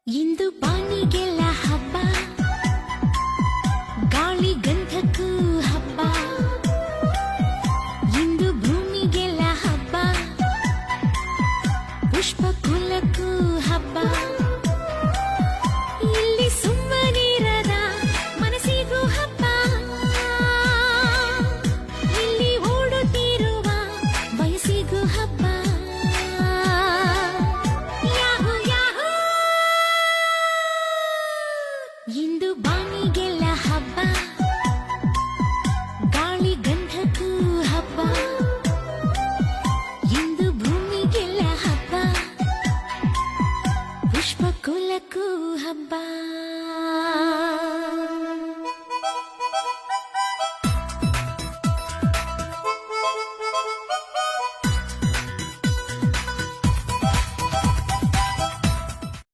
ಇಂದು ಬಾನಿಗೆಲ್ಲ ಹಬ್ಬ, ಗಾಳಿ ಗಂಧಕ್ಕೂ ಹಬ್ಬ. ಇಂದು ಭೂಮಿಗೆಲ್ಲ ಹಬ್ಬ, ಪುಷ್ಪ ಕುಲಕ್ಕೂ ಹಬ್ಬ. ಇಲ್ಲಿ ಸುಮ್ಮನಿರದ ಮನಸ್ಸಿಗೂ ಹಬ್ಬ, ಇಲ್ಲಿ ಓಡುತ್ತಿರುವ ವಯಸ್ಸಿಗೂ ಹಬ್ಬ. ಇಂದು ಬಾನಿಗೆಲ್ಲ ಹಬ್ಬ, ಗಾಳಿ ಗಂಧಕ್ಕೂ ಹಬ್ಬ. ಇಂದು ಭೂಮಿಗೆಲ್ಲ ಹಬ್ಬ, ಪುಷ್ಪ ಕುಲಕ್ಕೂ ಹಬ್ಬ.